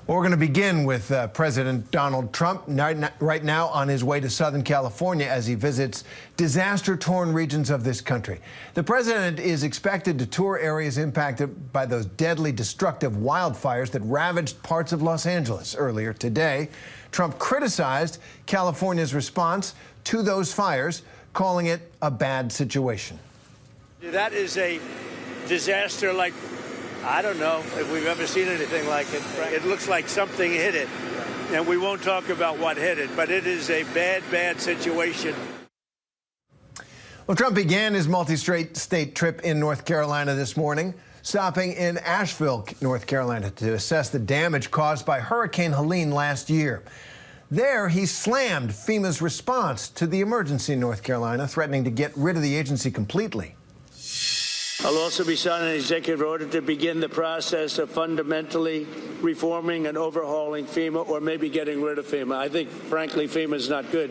Well, we're going to begin with President Donald Trump right now on his way to Southern California as he visits disaster-torn regions of this country. The president is expected to tour areas impacted by those deadly, destructive wildfires that ravaged parts of Los Angeles earlier today. Trump criticized California's response to those fires, calling it a bad situation. That is a disaster like I don't know if we've ever seen anything like it. It looks like something hit it, and we won't talk about what hit it, but it is a bad, bad situation. Well, Trump began his multi-state trip in North Carolina this morning, stopping in Asheville, North Carolina, to assess the damage caused by Hurricane Helene last year. There, he slammed FEMA's response to the emergency in North Carolina, threatening to get rid of the agency completely. I'll also be signing an executive order to begin the process of fundamentally reforming and overhauling FEMA, or maybe getting rid of FEMA. I think, frankly, FEMA is not good.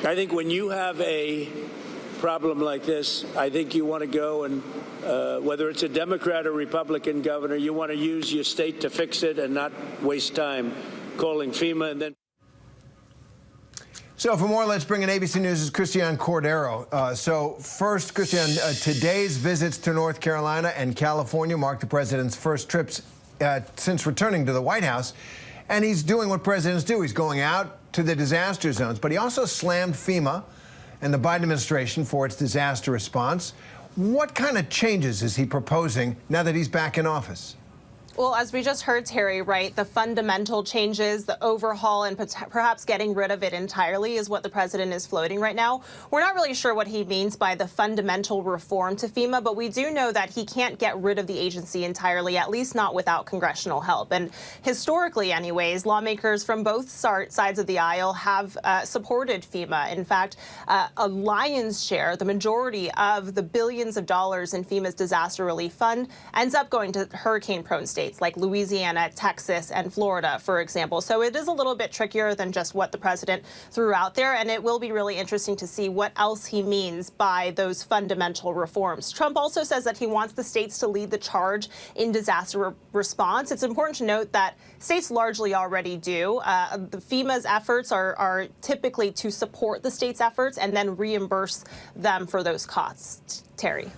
I think when you have a problem like this, I think you want to go and, whether it's a Democrat or Republican governor, you want to use your state to fix it and not waste time calling FEMA and then. So for more, let's bring in ABC News' Christian Cordero. So first, Christian, today's visits to North Carolina and California mark the president's first trips since returning to the White House. And he's doing what presidents do. He's going out to the disaster zones. But he also slammed FEMA and the Biden administration for its disaster response. What kind of changes is he proposing now that he's back in office? Well, as we just heard, Terry, right, the fundamental changes, the overhaul, and perhaps getting rid of it entirely is what the president is floating right now. We're not really sure what he means by the fundamental reform to FEMA, but we do know that he can't get rid of the agency entirely, at least not without congressional help. And historically, anyways, lawmakers from both sides of the aisle have supported FEMA. In fact, a lion's share, the majority of the billions of dollars in FEMA's disaster relief fund ends up going to hurricane-prone states like Louisiana, Texas, and Florida, for example. So it is a little bit trickier than just what the president threw out there, and it will be really interesting to see what else he means by those fundamental reforms. Trump also says that he wants the states to lead the charge in disaster response. It's important to note that states largely already do. The FEMA's efforts are typically to support the states' efforts and then reimburse them for those costs. Terry.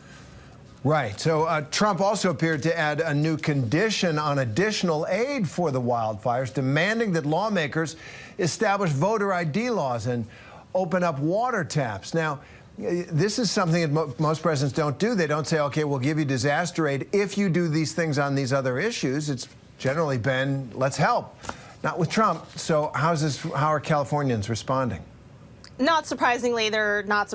Right. So Trump also appeared to add a new condition on additional aid for the wildfires, demanding that lawmakers establish voter ID laws and open up water taps. Now, this is something that most presidents don't do. They don't say, OK, we'll give you disaster aid if you do these things on these other issues. It's generally been, let's help. Not with Trump. So how are Californians responding? Not surprisingly, they're not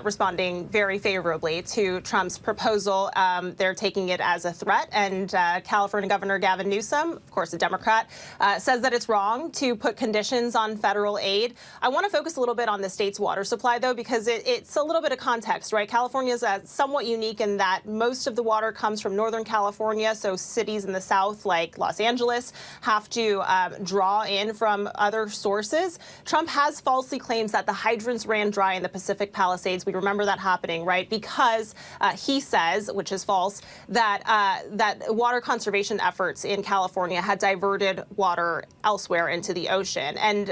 responding very favorably to Trump's proposal. They're taking it as a threat. And California Governor Gavin Newsom, of course a Democrat, says that it's wrong to put conditions on federal aid. I want to focus a little bit on the state's water supply, though, because it's a little bit of context, right? California is somewhat unique in that most of the water comes from Northern California. So cities in the south, like Los Angeles, have to draw in from other sources. Trump has falsely claimed that the hydrants ran dry in the Pacific Palisades. We remember that happening, right? Because he says, which is false, that water conservation efforts in California had diverted water elsewhere into the ocean. And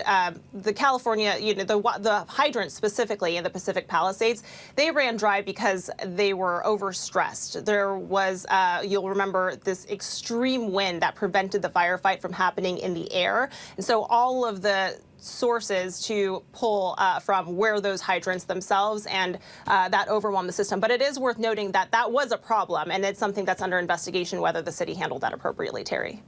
the California, the hydrants specifically in the Pacific Palisades, they ran dry because they were overstressed. There was, you'll remember, this extreme wind that prevented the firefight from happening in the air. And so all of the sources to pull from where those hydrants themselves, and that overwhelmed the system. But it is worth noting that that was a problem, and it's something that's under investigation whether the city handled that appropriately, Terry.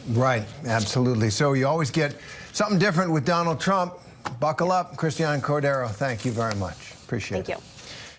Right, absolutely. So you always get something different with Donald Trump. Buckle up, Christian Cordero. Thank you very much. Appreciate it. Thank you.